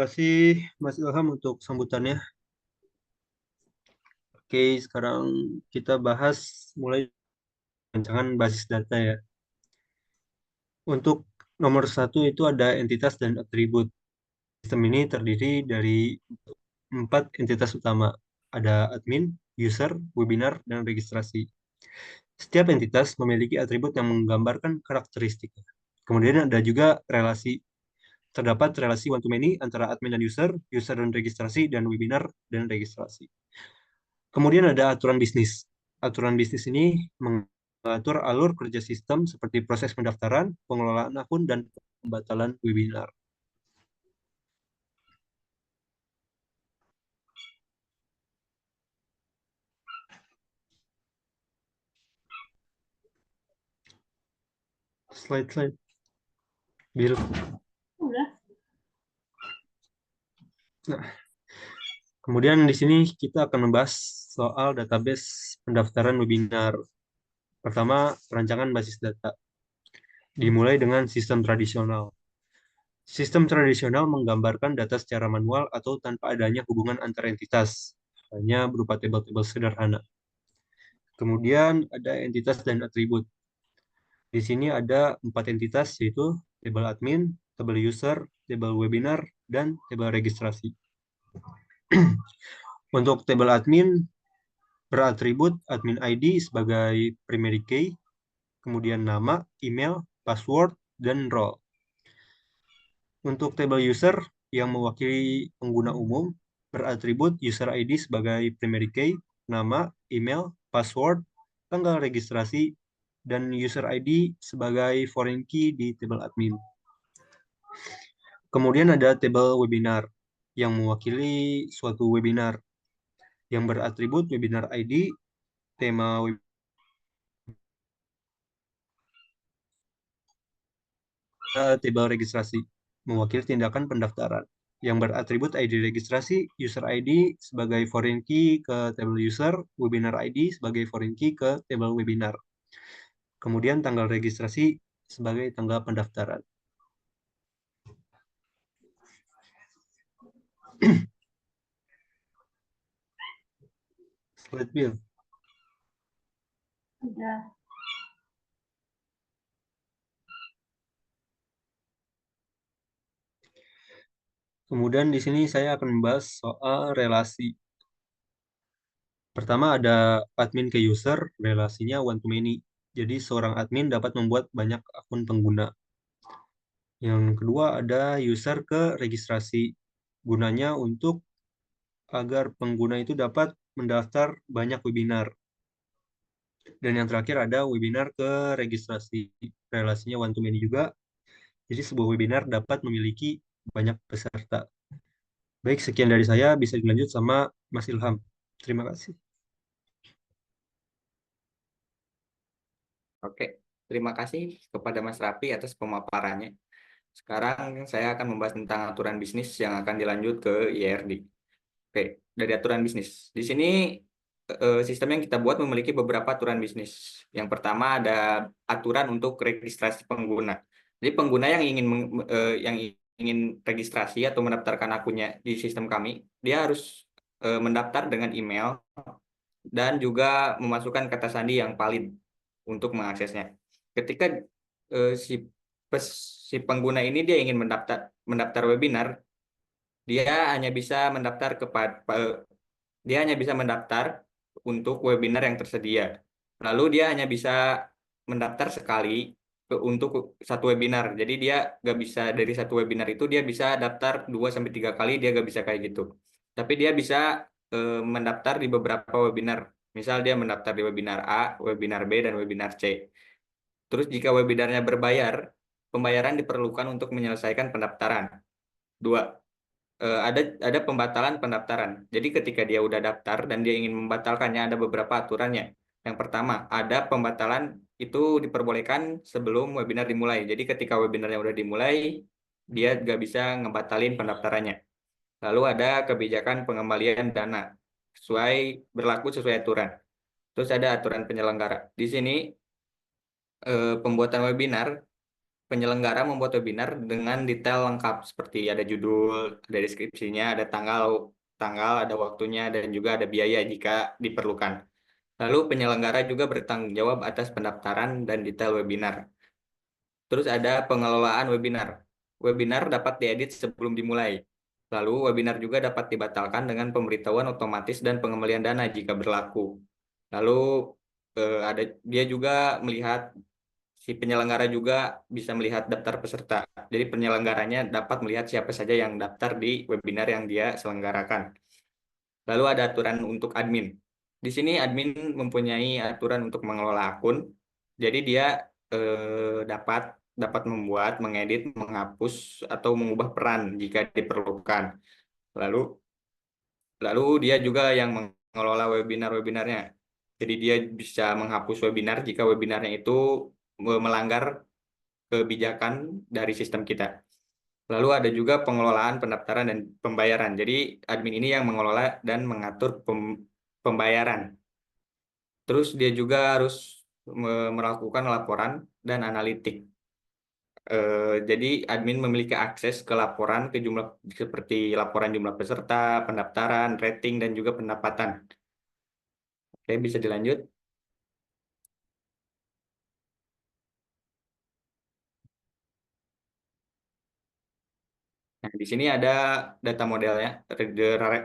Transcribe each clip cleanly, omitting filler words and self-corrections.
Kasih Mas Ilham untuk sambutannya. Oke, sekarang kita bahas mulai rancangan basis data ya. Untuk nomor satu itu ada entitas dan atribut. Sistem ini terdiri dari 4 entitas utama. Ada admin, user, webinar, dan registrasi. Setiap entitas memiliki atribut yang menggambarkan karakteristik. Kemudian ada juga relasi. Terdapat relasi one to many antara admin dan user dan registrasi, dan webinar dan registrasi. Kemudian ada aturan bisnis. Aturan bisnis ini mengatur alur kerja sistem seperti proses pendaftaran, pengelolaan akun, dan pembatalan webinar. Slide. Bill. Nah, kemudian di sini kita akan membahas soal database pendaftaran webinar. Pertama, perancangan basis data. Dimulai dengan sistem tradisional. Sistem tradisional menggambarkan data secara manual atau tanpa adanya hubungan antar entitas, hanya berupa tabel-tabel sederhana. Kemudian ada entitas dan atribut. Di sini ada 4 entitas, yaitu tabel admin, tabel user, tabel webinar, dan tabel registrasi. Untuk tabel admin beratribut admin ID sebagai primary key, kemudian nama, email, password, dan role. Untuk tabel user yang mewakili pengguna umum beratribut user ID sebagai primary key, nama, email, password, tanggal registrasi, dan user ID sebagai foreign key di tabel admin. Kemudian ada tabel webinar yang mewakili suatu webinar yang beratribut webinar ID, tema webinar, tabel registrasi mewakili tindakan pendaftaran yang beratribut ID registrasi, user ID sebagai foreign key ke tabel user, webinar ID sebagai foreign key ke tabel webinar. Kemudian tanggal registrasi sebagai tanggal pendaftaran. Slide Bill. Kemudian di sini saya akan membahas soal relasi. Pertama ada admin ke user, relasinya one to many. Jadi seorang admin dapat membuat banyak akun pengguna. Yang kedua ada user ke registrasi. Gunanya untuk agar pengguna itu dapat mendaftar banyak webinar. Dan yang terakhir ada webinar ke registrasi. Relasinya one to many juga. Jadi sebuah webinar dapat memiliki banyak peserta. Baik, sekian dari saya. Bisa dilanjut sama Mas Ilham. Terima kasih. Oke, terima kasih kepada Mas Rapi atas pemaparannya. Sekarang saya akan membahas tentang aturan bisnis yang akan dilanjut ke IRD. Oke, dari aturan bisnis. Di sini sistem yang kita buat memiliki beberapa aturan bisnis. Yang pertama ada aturan untuk registrasi pengguna. Jadi pengguna yang ingin registrasi atau mendaftarkan akunnya di sistem kami, dia harus mendaftar dengan email dan juga memasukkan kata sandi yang valid untuk mengaksesnya. Ketika eh, si si pengguna ini dia ingin mendaftar webinar, dia hanya bisa mendaftar dia hanya bisa mendaftar untuk webinar yang tersedia. Lalu dia hanya bisa mendaftar sekali untuk satu webinar. Jadi dia nggak bisa dari satu webinar itu dia bisa daftar 2 sampai 3 kali, dia nggak bisa kayak gitu. Tapi dia bisa mendaftar di beberapa webinar. Misal dia mendaftar di webinar A, webinar B, dan webinar C. Terus jika webinarnya berbayar, pembayaran diperlukan untuk menyelesaikan pendaftaran. Dua, ada pembatalan pendaftaran. Jadi ketika dia udah daftar dan dia ingin membatalkannya, ada beberapa aturannya. Yang pertama, ada pembatalan itu diperbolehkan sebelum webinar dimulai. Jadi ketika webinarnya udah dimulai, dia nggak bisa ngebatalin pendaftarannya. Lalu ada kebijakan pengembalian dana berlaku sesuai aturan. Terus ada aturan penyelenggara. Di sini pembuatan webinar penyelenggara membuat webinar dengan detail lengkap seperti ada judul, ada deskripsinya, ada tanggal, ada waktunya, dan juga ada biaya jika diperlukan. Lalu penyelenggara juga bertanggung jawab atas pendaftaran dan detail webinar. Terus ada pengelolaan webinar. Webinar dapat diedit sebelum dimulai. Lalu webinar juga dapat dibatalkan dengan pemberitahuan otomatis dan pengembalian dana jika berlaku. Lalu ada dia juga melihat si penyelenggara juga bisa melihat daftar peserta. Jadi penyelenggaranya dapat melihat siapa saja yang daftar di webinar yang dia selenggarakan. Lalu ada aturan untuk admin. Di sini admin mempunyai aturan untuk mengelola akun. Jadi dia dapat dapat membuat, mengedit, menghapus atau mengubah peran jika diperlukan. Lalu lalu dia juga yang mengelola webinar-webinarnya. Jadi dia bisa menghapus webinar jika webinarnya itu melanggar kebijakan dari sistem kita. Lalu ada juga pengelolaan pendaftaran dan pembayaran. Jadi admin ini yang mengelola dan mengatur pembayaran. Terus dia juga harus melakukan laporan dan analitik. Jadi admin memiliki akses ke laporan ke jumlah seperti laporan jumlah peserta, pendaftaran, rating dan juga pendapatan. Oke, bisa dilanjut. Nah, di sini ada data modelnya,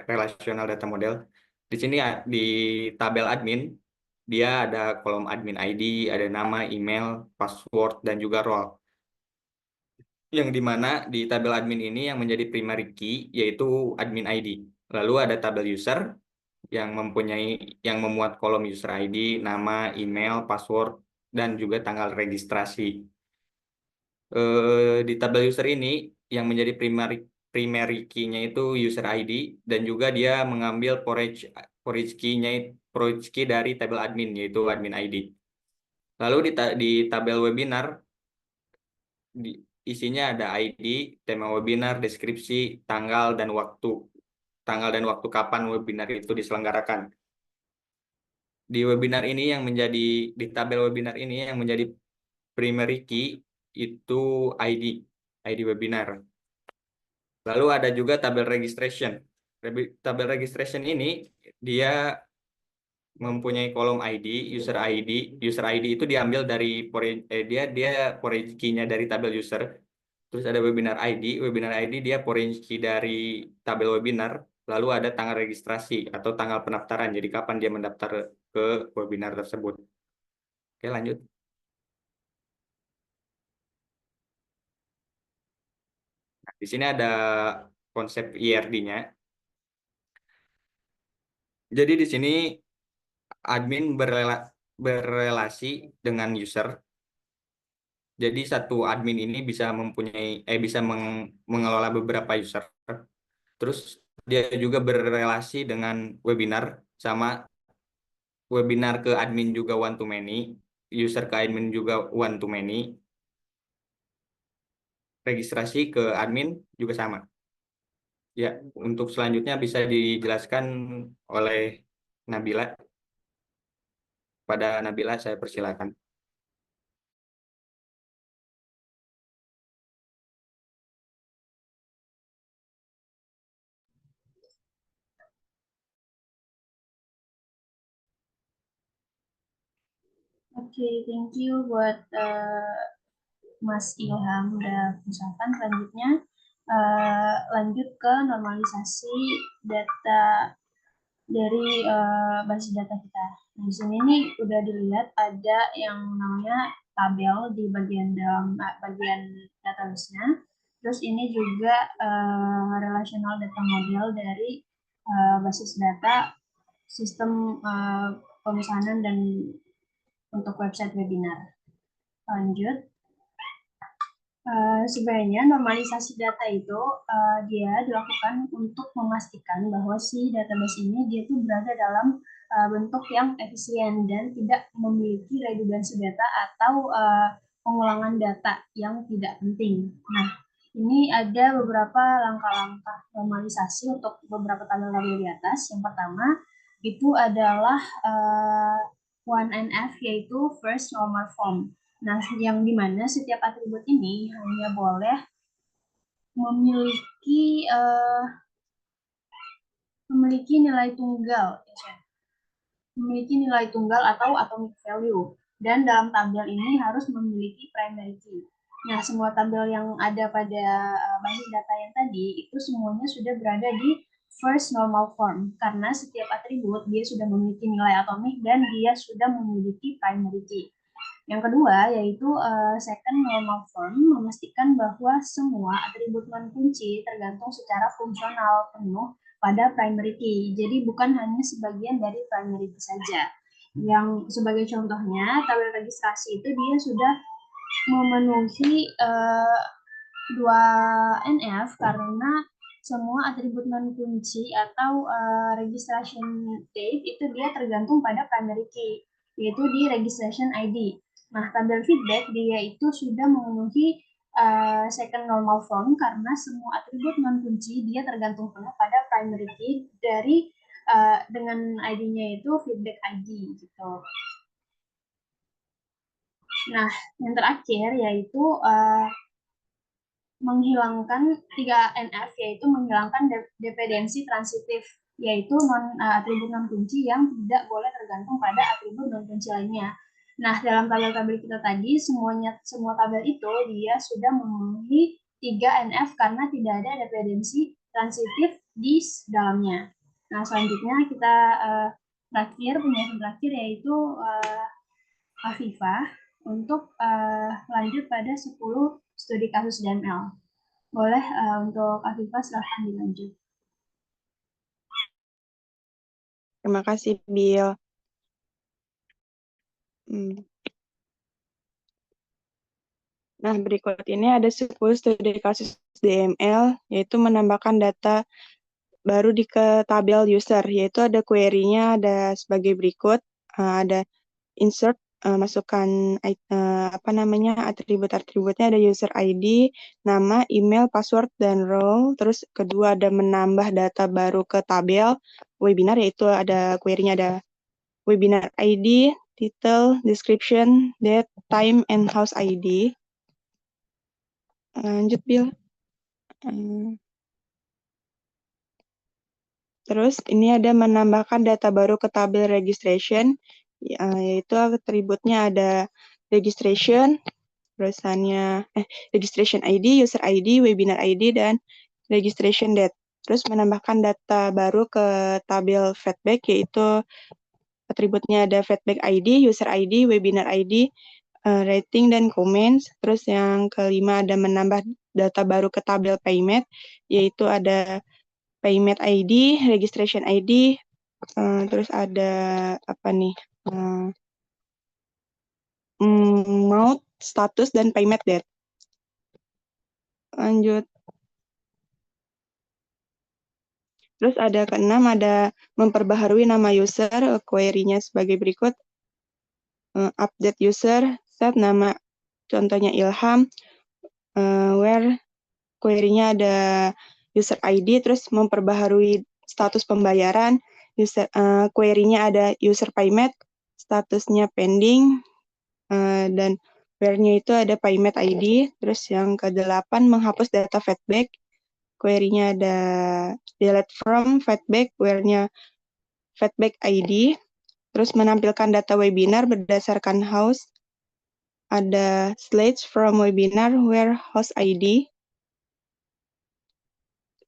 relational data model. Di sini di tabel admin, dia ada kolom admin ID, ada nama, email, password, dan juga role. Yang dimana di tabel admin ini yang menjadi primary key yaitu admin ID. Lalu ada tabel user yang yang memuat kolom user ID, nama, email, password, dan juga tanggal registrasi. Di tabel user ini yang menjadi primary key-nya itu user ID dan juga dia mengambil forage key-nya forage key dari tabel admin yaitu admin ID. Lalu di tabel webinar isinya ada ID, tema webinar, deskripsi, tanggal dan waktu kapan webinar itu diselenggarakan. Di tabel webinar ini yang menjadi primary key itu ID, ID webinar. Lalu ada juga tabel registration. Tabel registration ini dia mempunyai kolom ID, user ID. User ID itu diambil dari dia forage key-nya dari tabel user. Terus ada webinar ID. Webinar ID dia forage key dari tabel webinar. Lalu ada tanggal registrasi atau tanggal pendaftaran. Jadi kapan dia mendaftar ke webinar tersebut. Oke, lanjut. Nah, di sini ada konsep IRD-nya. Jadi di sini admin berrelasi dengan user. Jadi satu admin ini bisa mengelola beberapa user. Terus dia juga berrelasi dengan webinar sama webinar ke admin juga one to many, user ke admin juga one to many, registrasi ke admin juga sama. Ya, untuk selanjutnya bisa dijelaskan oleh Nabila. Pada Nabila saya persilakan. Oke, thank you buat Mas Ilham udah misalkan selanjutnya lanjut ke normalisasi data dari basis data kita. Nah, di sini nih udah dilihat ada yang namanya tabel di bagian dalam bagian database-nya. Terus ini juga relational data model dari basis data sistem pemesanan dan untuk website webinar. Lanjut. Sebenarnya normalisasi data itu dia dilakukan untuk memastikan bahwa si database ini dia tuh berada dalam bentuk yang efisien dan tidak memiliki redundansi data atau pengulangan data yang tidak penting. Nah, ini ada beberapa langkah-langkah normalisasi untuk beberapa tabel-tabel di atas. Yang pertama itu adalah 1NF yaitu first normal form. Nah, yang dimana setiap atribut ini hanya boleh memiliki memiliki nilai tunggal, memiliki nilai tunggal atau atomic value, dan dalam tabel ini harus memiliki primary key. Nah, semua tabel yang ada pada basis data yang tadi itu semuanya sudah berada di first normal form karena setiap atribut dia sudah memiliki nilai atomik dan dia sudah memiliki primary key. Yang kedua yaitu second normal form, memastikan bahwa semua atribut non kunci tergantung secara fungsional penuh pada primary key. Jadi bukan hanya sebagian dari primary key saja. Yang sebagai contohnya, tabel registrasi itu dia sudah memenuhi 2NF karena semua atribut non kunci atau registration date itu dia tergantung pada primary key, yaitu di registration ID. Nah, tabel feedback dia itu sudah memenuhi second normal form karena semua atribut non kunci dia tergantung penuh pada primary key dari dengan ID-nya itu feedback ID gitu. Nah, yang terakhir yaitu menghilangkan 3NF, yaitu menghilangkan dependensi transitif, yaitu atribut non kunci yang tidak boleh tergantung pada atribut non kunci lainnya. Nah, dalam tabel-tabel kita tadi semua tabel itu dia sudah memenuhi 3NF karena tidak ada dependensi transitif di dalamnya. Nah, selanjutnya kita penjelasan terakhir yaitu Afifah untuk lanjut pada 10 studi kasus DML. Boleh untuk Afifah silahkan dilanjut. Terima kasih, Bill. Nah, berikut ini ada 10 studi kasus DML, yaitu menambahkan data baru di ke tabel user, yaitu ada query-nya ada sebagai berikut, ada insert, masukkan atribut-atributnya, ada user ID, nama, email, password, dan role. Terus kedua ada menambah data baru ke tabel webinar, yaitu ada query-nya ada webinar ID, title, description, date, time, and house ID. Lanjut, Bill. Terus ini ada menambahkan data baru ke tabel registration, yaitu atributnya ada registration, terusannya registration ID, user ID, webinar ID, dan registration date. Terus menambahkan data baru ke tabel feedback, yaitu atributnya ada feedback ID, user ID, webinar ID, rating, dan comments. Terus yang kelima ada menambah data baru ke tabel payment, yaitu ada payment ID, registration ID, terus ada mount, status, dan payment date. Lanjut. Terus ada keenam, ada memperbaharui nama user, query-nya sebagai berikut. Update user, set nama, contohnya Ilham, where query-nya ada user ID, terus memperbaharui status pembayaran, query-nya ada user payment, statusnya pending, dan where-nya itu ada payment ID. Terus yang ke-8, menghapus data feedback, query-nya ada delete from feedback, where-nya feedback ID. Terus menampilkan data webinar berdasarkan house, ada slides from webinar, where host ID.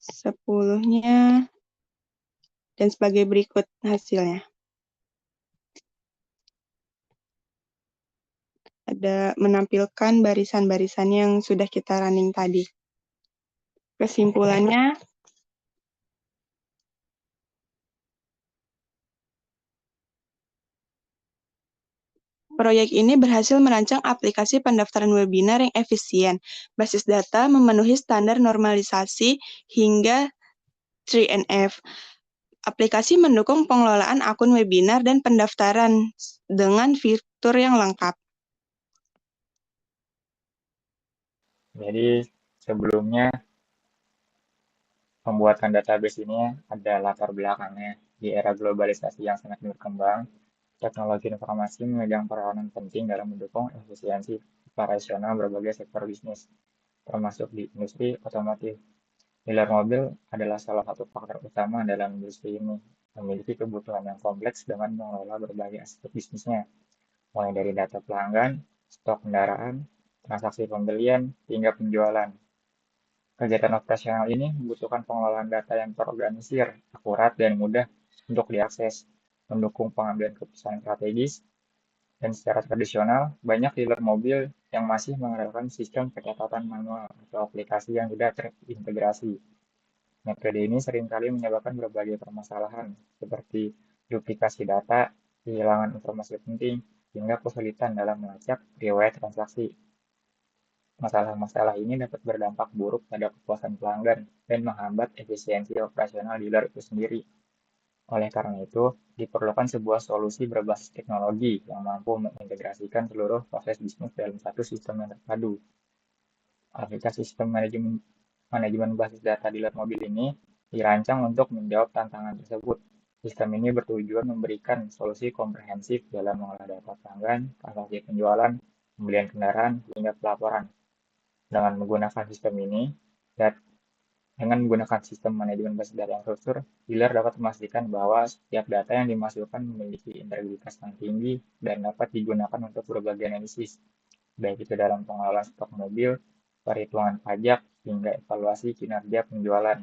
10-nya dan sebagai berikut hasilnya. Ada menampilkan barisan-barisan yang sudah kita running tadi. Kesimpulannya, proyek ini berhasil merancang aplikasi pendaftaran webinar yang efisien. Basis data memenuhi standar normalisasi hingga 3NF. Aplikasi mendukung pengelolaan akun webinar dan pendaftaran dengan fitur yang lengkap. Jadi sebelumnya pembuatan database ini ada latar belakangnya di era globalisasi yang sangat berkembang. Teknologi informasi memegang peranan penting dalam mendukung efisiensi operasional berbagai sektor bisnis, termasuk di industri otomotif. Dealer mobil adalah salah satu faktor utama dalam industri ini, memiliki kebutuhan yang kompleks dengan mengelola berbagai aspek bisnisnya, mulai dari data pelanggan, stok kendaraan, transaksi pembelian, hingga penjualan. Kegiatan operasional ini membutuhkan pengelolaan data yang terorganisir, akurat, dan mudah untuk diakses, mendukung pengambilan keputusan strategis, dan secara tradisional, banyak dealer mobil yang masih mengandalkan sistem pencatatan manual atau aplikasi yang tidak terintegrasi. Metode ini seringkali menyebabkan berbagai permasalahan, seperti duplikasi data, kehilangan informasi penting, hingga kesulitan dalam melacak riwayat transaksi. Masalah-masalah ini dapat berdampak buruk pada kepuasan pelanggan dan menghambat efisiensi operasional dealer itu sendiri. Oleh karena itu, diperlukan sebuah solusi berbasis teknologi yang mampu mengintegrasikan seluruh proses bisnis dalam satu sistem yang terpadu. Aplikasi sistem manajemen basis data dealer mobil ini dirancang untuk menjawab tantangan tersebut. Sistem ini bertujuan memberikan solusi komprehensif dalam mengolah data pelanggan, transaksi penjualan, pembelian kendaraan, hingga pelaporan. Dengan menggunakan sistem ini, dengan menggunakan sistem manajemen basis data yang struktur, dealer dapat memastikan bahwa setiap data yang dimasukkan memiliki integritas yang tinggi dan dapat digunakan untuk berbagai analisis, baik itu dalam pengelolaan stok mobil, perhitungan pajak, hingga evaluasi kinerja penjualan.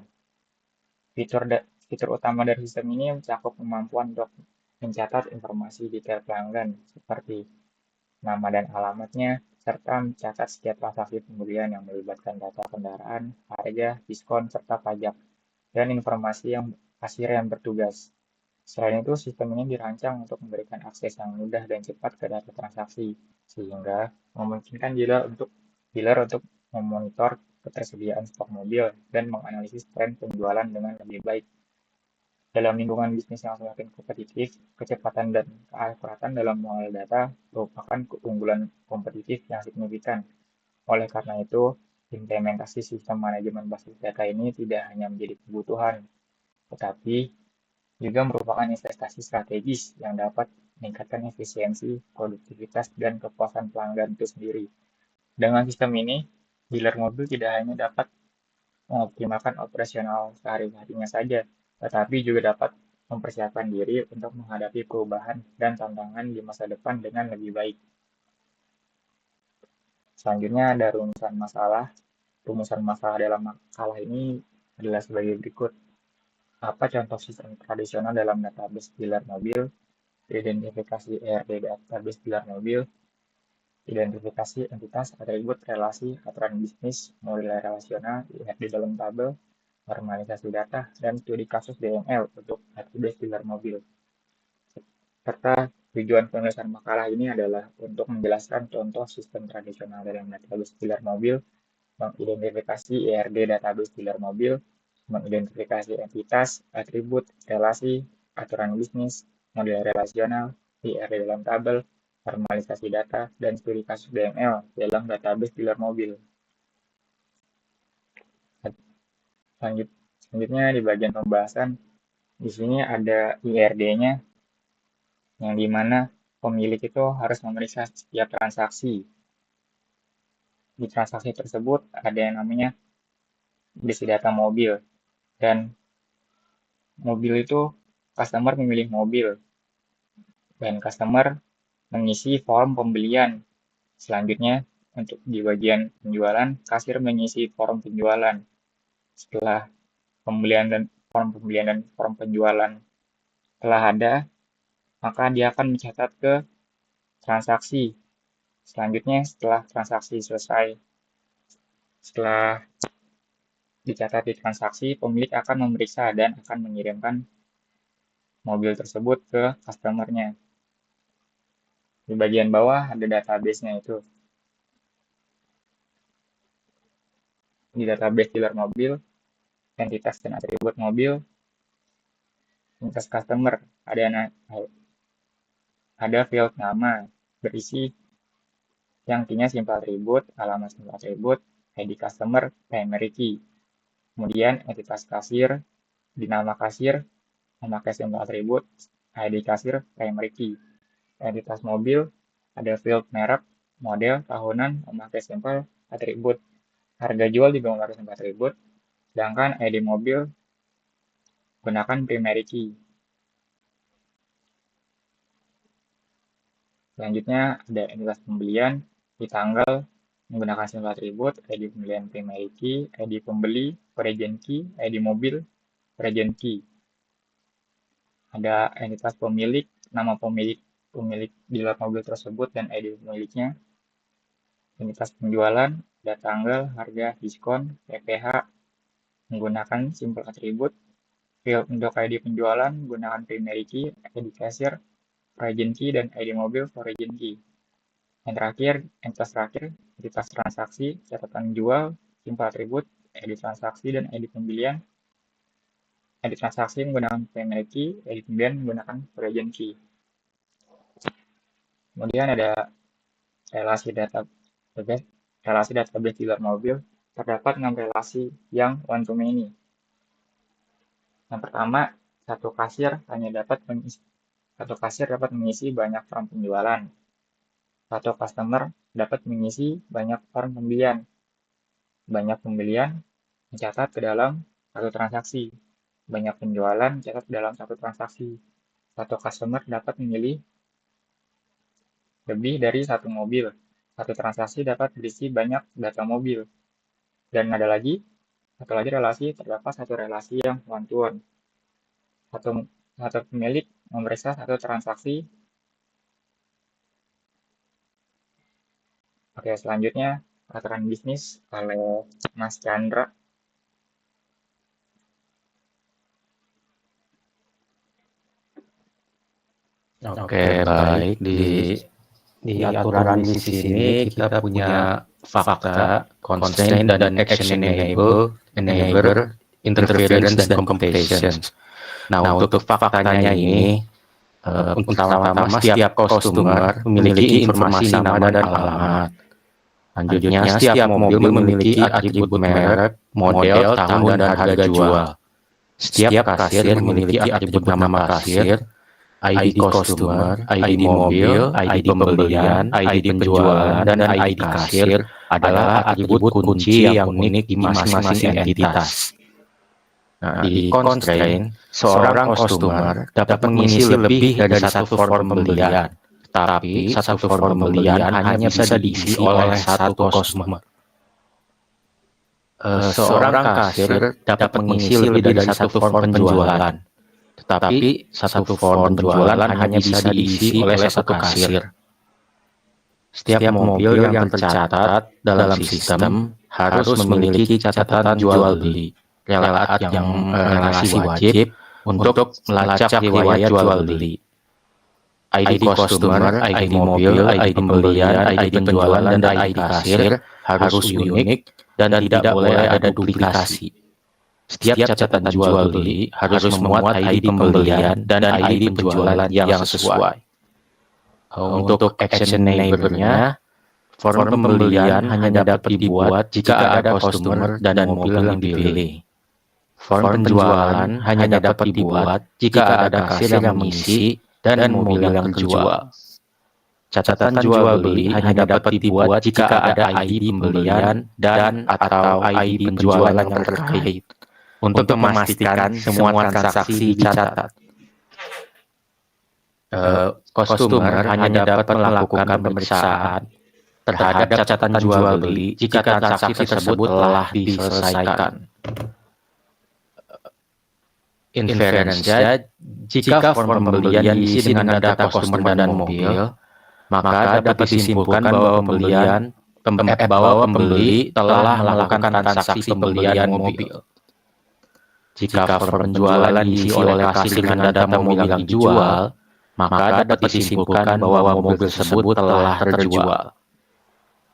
Fitur utama dari sistem ini mencakup kemampuan untuk mencatat informasi detail pelanggan seperti nama dan alamatnya, serta mencatat setiap transaksi pembelian yang melibatkan data kendaraan, harga, diskon, serta pajak, dan informasi yang kasir yang bertugas. Selain itu, sistem ini dirancang untuk memberikan akses yang mudah dan cepat ke data transaksi, sehingga memungkinkan dealer untuk memonitor ketersediaan stok mobil dan menganalisis tren penjualan dengan lebih baik. Dalam lingkungan bisnis yang semakin kompetitif, kecepatan dan keakuratan dalam mengolah data merupakan keunggulan kompetitif yang signifikan. Oleh karena itu, implementasi sistem manajemen basis data ini tidak hanya menjadi kebutuhan, tetapi juga merupakan investasi strategis yang dapat meningkatkan efisiensi, produktivitas, dan kepuasan pelanggan itu sendiri. Dengan sistem ini, dealer mobil tidak hanya dapat mengoptimalkan operasional sehari-harinya saja, tetapi juga dapat mempersiapkan diri untuk menghadapi perubahan dan tantangan di masa depan dengan lebih baik. Selanjutnya ada Rumusan masalah dalam makalah ini adalah sebagai berikut. Apa contoh sistem tradisional dalam database dealer mobil? Identifikasi ERD database dealer mobil, identifikasi entitas, atribut, relasi, aturan bisnis, model relasional, di dalam tabel, normalisasi data, dan studi kasus DML untuk database dealer mobil. Serta tujuan penulisan makalah ini adalah untuk menjelaskan contoh sistem tradisional dalam database dealer mobil, mengidentifikasi ERD database dealer mobil, mengidentifikasi entitas, atribut, relasi, aturan bisnis, model relasional, ERD dalam tabel, normalisasi data, dan studi kasus DML dalam database dealer mobil. Selanjutnya di bagian pembahasan, di sini ada IRD-nya, yang dimana pemilik itu harus memeriksa setiap transaksi. Di transaksi tersebut ada yang namanya isi data mobil, dan mobil itu customer memilih mobil, dan customer mengisi form pembelian. Selanjutnya, untuk di bagian penjualan, kasir mengisi form penjualan. Setelah form pembelian dan form penjualan telah ada, maka dia akan mencatat ke transaksi. Selanjutnya, setelah transaksi selesai, setelah dicatat di transaksi, pemilik akan memeriksa dan akan mengirimkan mobil tersebut ke customer-nya. Di bagian bawah ada database-nya itu. Di database dealer mobil, entitas dan atribut mobil, entitas customer, ada field nama berisi yang key-nya simple atribut, alamat simple atribut, ID customer, primary key. Kemudian entitas kasir, di nama kasir, memakai simple atribut, ID kasir, primary key. entitas mobil, ada field merek, model, tahunan, memakai sampel, atribut. Harga jual juga memakai sampel atribut, sedangkan ID mobil gunakan primary key. Selanjutnya ada entitas pembelian di tanggal menggunakan sampel atribut, ID pembelian primary key, ID pembeli, origin key, ID mobil, origin key. Ada entitas pemilik, nama pemilik dealer mobil tersebut dan ID pemiliknya. Entitas penjualan, ada tanggal, harga, diskon, PPH, menggunakan simple atribut. Field untuk ID penjualan, gunakan primary key, ID cashier, origin key, dan ID mobil, origin key. Yang terakhir, entitas transaksi, catatan jual, simple atribut, ID transaksi, dan ID pembelian. ID transaksi menggunakan primary key, ID pembelian menggunakan origin key. Kemudian ada relasi database dealer mobil. Terdapat 6 relasi yang one to many. Yang pertama, satu kasir dapat mengisi banyak form penjualan. Satu customer dapat mengisi banyak form pembelian. Banyak pembelian mencatat ke dalam satu transaksi. Banyak penjualan mencatat ke dalam satu transaksi. Satu customer dapat memilih lebih dari satu mobil. Satu transaksi dapat berisi banyak data mobil. Dan ada lagi satu lagi relasi, terdapat satu relasi yang one to one. Satu pemilik memeriksa satu transaksi. Oke, selanjutnya aturan bisnis oleh Mas Chandra. Oke, baik. Di aturan bisnis ini kita punya fakta, constraint, dan action enabler, interference, dan computation. Nah, untuk faktanya ini, pertama-tama setiap customer memiliki informasi nama dan alamat. Selanjutnya, setiap mobil memiliki atribut merek, model, tahun, dan harga jual. Setiap kasir memiliki atribut nama kasir, ID customer, ID mobil, ID pembelian, ID penjualan, dan ID kasir adalah atribut kunci yang unik di masing-masing entitas. Nah, di constraint, seorang customer dapat mengisi lebih dari satu form pembelian, tapi satu form pembelian hanya bisa diisi oleh satu customer. Seorang kasir dapat mengisi lebih dari satu form penjualan, tetapi satu form penjualan hanya bisa diisi oleh satu kasir. Setiap mobil yang tercatat dalam sistem harus memiliki catatan jual beli, relasi wajib untuk melacak riwayat jual beli. ID customer, ID mobil, ID pembelian, ID penjualan, dan ID kasir harus unik dan tidak boleh ada duplikasi. Setiap catatan jual beli harus memuat ID pembelian dan ID penjualan yang sesuai. Untuk action enabler-nya, form pembelian hanya dapat dibuat jika ada customer dan mobil yang dipilih. Form penjualan hanya dapat dibuat jika ada kasir yang mengisi dan mobil yang terjual. Catatan jual beli hanya dapat dibuat jika ada ID pembelian dan atau ID penjualan yang terkait, untuk memastikan semua transaksi dicatat. Customer hanya dapat melakukan pemeriksaan terhadap catatan jual beli jika transaksi tersebut telah diselesaikan. Inference-nya, jika form pembelian diisi dengan data customer dan mobil, maka dapat disimpulkan bahwa pembeli telah melakukan transaksi pembelian mobil. Jika form penjualan diisi oleh kasir dengan data mobil yang dijual, maka dapat disimpulkan bahwa mobil tersebut telah terjual.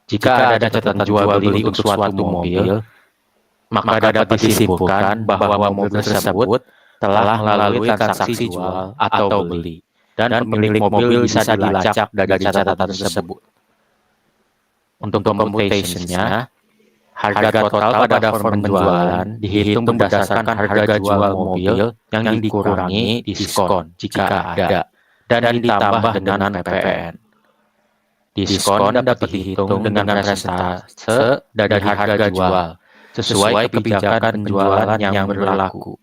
Jika ada catatan jual beli untuk suatu mobil, maka dapat disimpulkan bahwa mobil tersebut telah melalui transaksi jual atau beli, dan pemilik mobil bisa dilacak dari catatan tersebut. Untuk computation-nya, harga total pada form penjualan dihitung berdasarkan harga jual mobil yang dikurangi diskon jika ada, dan ditambah dengan PPN. Diskon dapat dihitung dengan persentase dari harga jual sesuai kebijakan penjualan yang berlaku.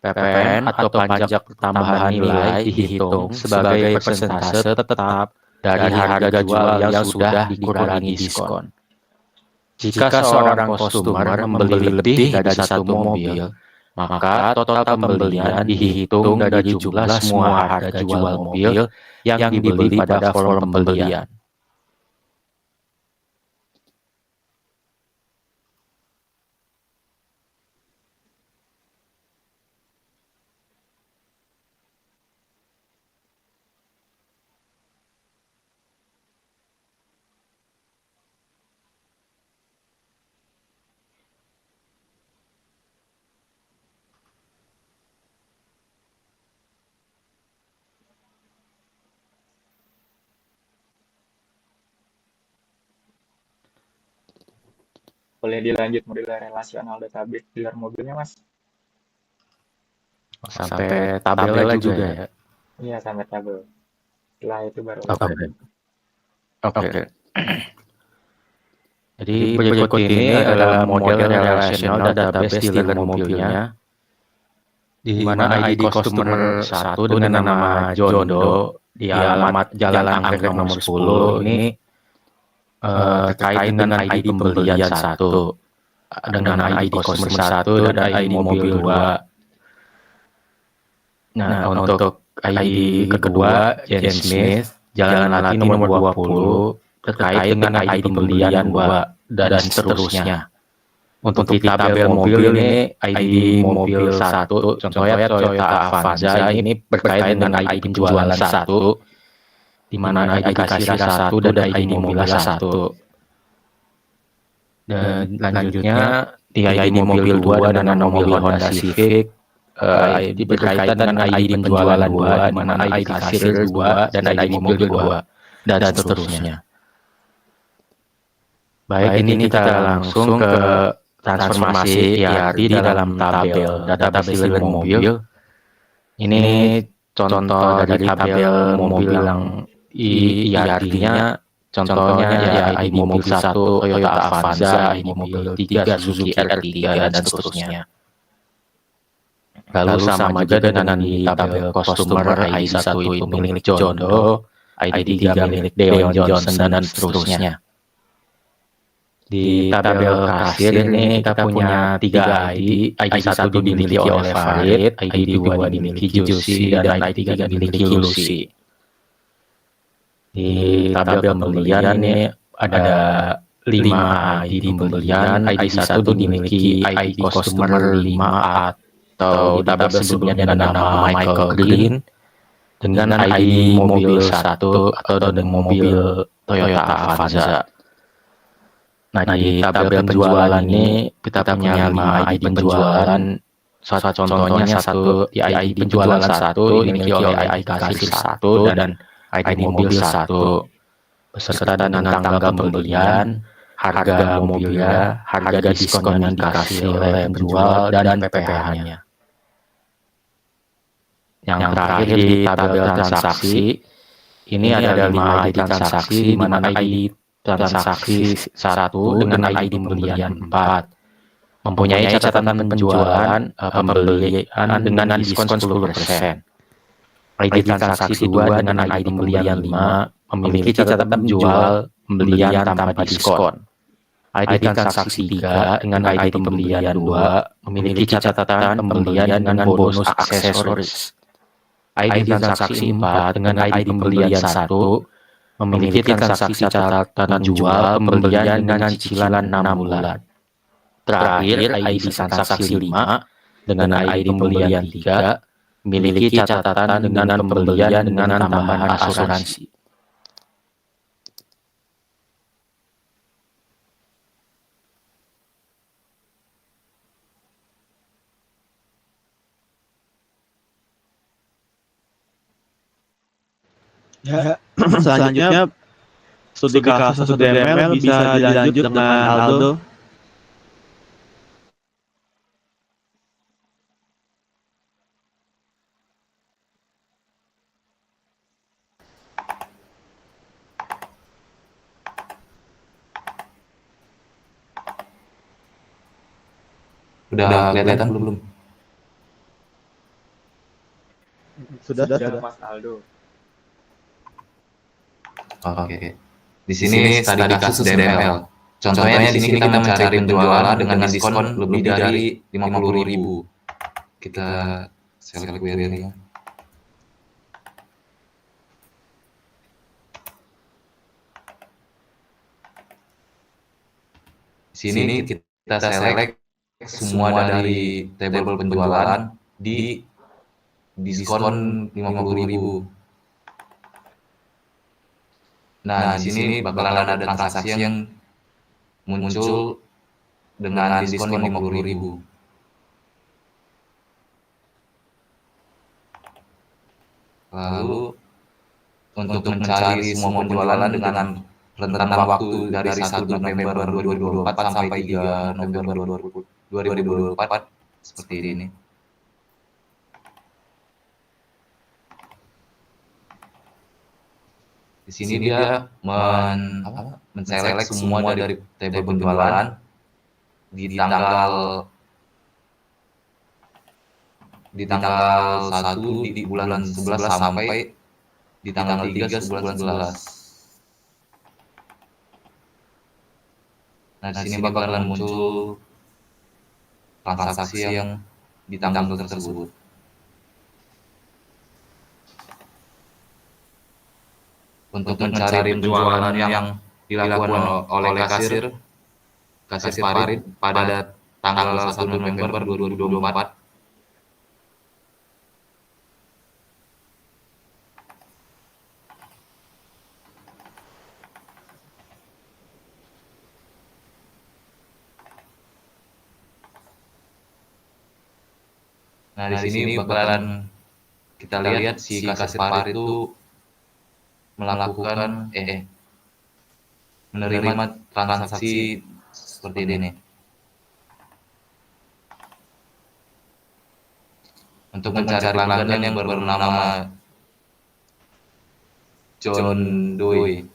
PPN atau pajak tambahan nilai dihitung sebagai persentase tetap dari harga jual yang sudah dikurangi diskon. Jika seorang customer membeli lebih dari satu mobil, maka total pembelian dihitung dari jumlah semua harga jual mobil yang dibeli pada form pembelian. Boleh dilanjut model relasional database dealer mobilnya, Mas? Sampai tabelnya juga ya? Iya, sampai tabel. Setelah itu baru Oke. Jadi berikut ini adalah model relational database dealer mobilnya, di mana ID customer 1 dengan nama John Doe di alamat Jalan Anggrek nomor 10 ini terkait dengan ID pembelian 1 dengan ID customer 1 dan ID mobil 2. Nah, untuk ID kedua Jen Smith Jalan Lati nomor 20 terkait dengan ID pembelian 2 dan seterusnya. Untuk di tabel mobil ini ID mobil 1 contohnya Toyota Avanza ini berkaitan dengan ID penjualan 1, di mana ID kasir 1 dan ID mobil 1. Dan lanjutnya di ID mobil 2 dengan mobil Honda Civic berkaitan dengan ID penjualan 2, di mana ID kasir 2 dan ID mobil 2 dan seterusnya. Baik, ini kita langsung ke transformasi ERD di dalam tabel database dealer mobil. Ini contoh dari tabel mobil yang ERD-nya, contohnya ya ID mobil 1 Toyota Avanza, ID mobil 3 Suzuki R3 dan seterusnya. Lalu sama juga dengan di tabel customer ID 1 itu milik John Doe, ID 3 milik Deon Johnson dan seterusnya. Di tabel kasir ini kita punya 3 ID, ID 1 dimiliki oleh Farid, ID 2 dimiliki Jusi, dan ID 3 dimiliki Lucy. Di tabel pembelian ini ada 5 ID pembelian, ID 1 dimiliki ID customer 5 atau di tabel sebelumnya dengan nama Michael Green, dengan ID mobil 1 atau dengan mobil Toyota Avanza. Nah, di tabel penjualan ini kita punya 5 ID penjualan. Contohnya satu di ID penjualan 1 dimiliki oleh ID kasir 1 dan ID mobil 1 beserta dengan tanggal pembelian, harga mobilnya, harga diskon yang dikasih oleh penjual dan PPh-nya. Yang terakhir di tabel transaksi ini ada 5 ID transaksi, di mana ID transaksi 1 dengan ID pembelian 4 mempunyai catatan penjualan pembelian dengan diskon 10%. ID transaksi 2 dengan ID pembelian 5 memiliki catatan penjual pembelian tanpa diskon. ID transaksi 3 dengan ID pembelian 2 memiliki catatan pembelian dengan bonus aksesoris. ID transaksi 4 dengan ID pembelian 1 memiliki transaksi catatan jual pembelian dengan cicilan 6 bulan. Terakhir, ID transaksi 5 dengan ID pembelian 3 memiliki catatan dengan pembelian dengan tambahan asuransi. Ya, selanjutnya studi kasus 1 DML bisa dilanjut dengan Aldo. Udah kelihatan belum? Sudah. Mas Aldo. Oke. Di sini studi kasus DML. Contohnya di sini kita mencari penjualan dengan diskon lebih dari 50.000. Kita select query. Di sini kita select semua dari table penjualan di diskon 50.000. Nah, di sini bakalan ada transaksi yang muncul dengan diskon 50.000. Lalu untuk mencari semua penjualan dengan rentang waktu dari 1 November 2024 sampai 3 November 2024 seperti ini. Di sini dia men-select semua dari table penjualan di tanggal 1 di bulan 11 sampai di tanggal 3 bulan 11. Nah, di sini bakalan muncul transaksi yang di tanggal tersebut. Untuk mencari penjualan yang dilakukan oleh kasir Parit pada tanggal 1 November 2024. Nah, di sini bakalan kita lihat si kasir Parit itu melakukan menerima transaksi seperti ini. Untuk mencari pelanggan yang bernama John Doe.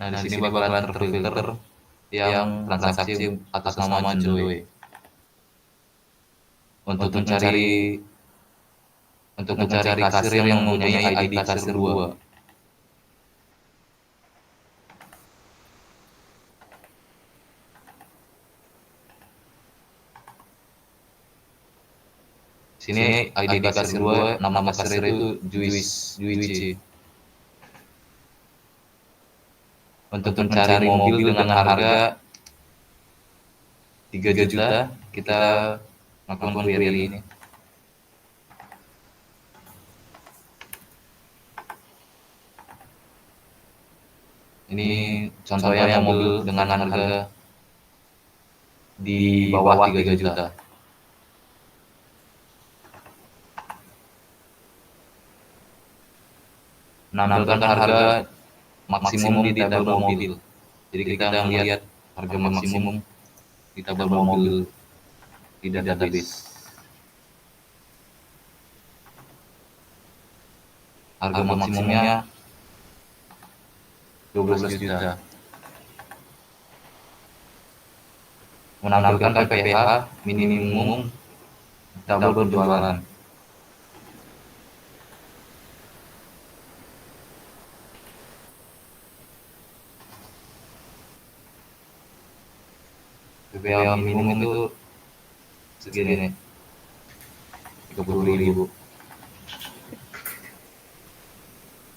Nah, di sini bakalan terfilter yang transaksi atas nama John Doe. Untuk mencari kasir yang mempunyai ID kasir 2. Sini ID kasir 2, nama kasir itu Juici. Untuk mencari mobil dengan harga 3 juta, kita lakukan query ini. Ini contohnya mobil dengan harga di bawah 3 juta. Menampilkan harga maksimum di tabel mobil. Jadi kita melihat harga maksimum di tabel mobil di database. Harga maksimumnya 12 juta. Menampilkan PPH minimum tabel penjualan. PPH minimum itu segini, 30.000.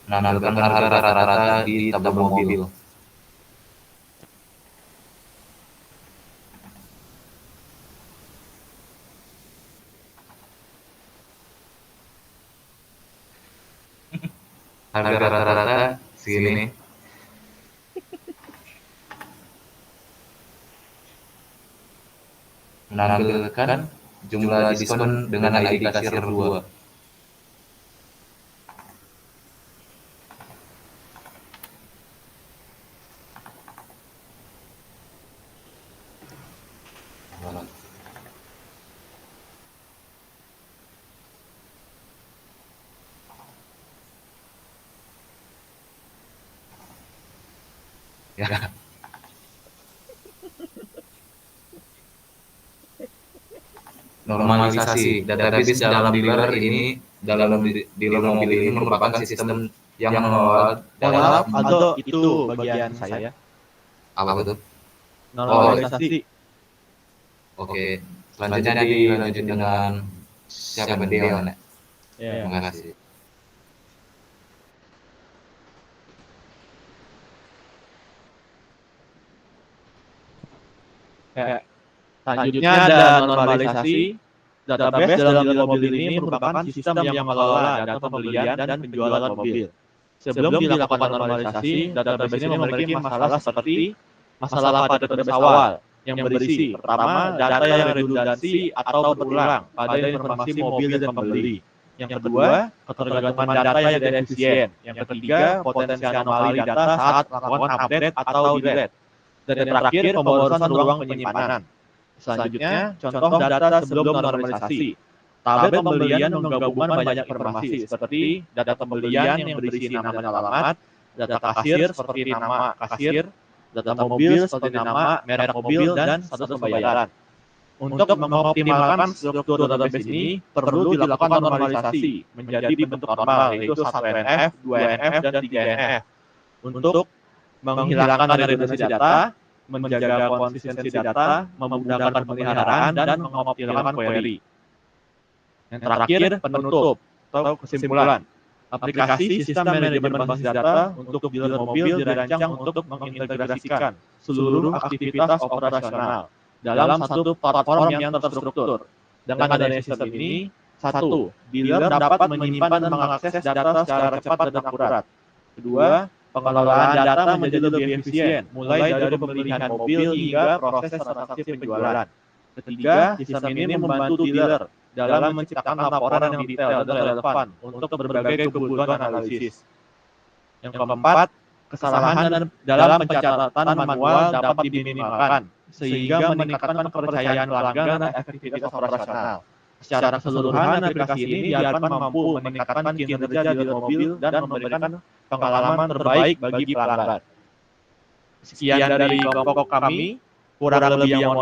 Menampilkan harga rata-rata di tabel mobil. Harga rata-rata segini. Menampilkan jumlah diskon dengan ID kasir 2. Ya, normalisasi database dalam dealer ini dealer mobil ini merupakan sistem yang mengelola Mohon maaf, Aldo, itu bagian saya. apa itu? Normalisasi. Oke, selanjutnya dilanjut dengan siapa Deon ya? Ya. Terima kasih. Ya. Selanjutnya ada normalisasi. Database dalam dealer mobil ini merupakan sistem yang mengelola data pembelian dan penjualan mobil. Sebelum dilakukan normalisasi, database ini memiliki masalah seperti masalah pada database awal yang berisi pertama, data yang redundansi atau berulang pada informasi mobil dan pembeli. Yang kedua, ketergantungan data yang tidak efisien. Yang ketiga, potensi anomali data saat melakukan update atau delete. Dan yang terakhir, pemborosan ruang penyimpanan. Selanjutnya, contoh data sebelum normalisasi. Tabel pembelian menggabungkan banyak informasi seperti data pembelian yang berisi nama dan alamat, data kasir seperti nama kasir, data mobil seperti nama, merek mobil, dan status pembayaran. Untuk mengoptimalkan struktur database ini, perlu dilakukan normalisasi menjadi bentuk normal, yaitu 1NF, 2NF, dan 3NF. Untuk menghilangkan redundansi data, menjaga konsistensi data, memudahkan pemeliharaan, dan mengoptimalkan query. Yang terakhir, penutup atau kesimpulan. Aplikasi sistem manajemen basis data untuk dealer mobil dirancang untuk mengintegrasikan seluruh aktivitas operasional dalam satu platform yang terstruktur. Dengan adanya sistem ini, satu, dealer dapat menyimpan dan mengakses data secara cepat dan akurat. Kedua, pengelolaan data menjadi lebih efisien, mulai dari pemilihan mobil hingga proses transaksi penjualan. Ketiga, sistem ini membantu dealer dalam menciptakan laporan yang detail dan relevan untuk berbagai kebutuhan analisis. Yang keempat, kesalahan dalam pencatatan manual dapat diminimalkan, sehingga meningkatkan kepercayaan pelanggan dan efektivitas operasional. Secara keseluruhan, aplikasi ini diharapkan mampu meningkatkan kinerja dealer mobil dan memberikan pengalaman terbaik bagi pelanggan. Sekian dari kelompok kami, kurang lebih yang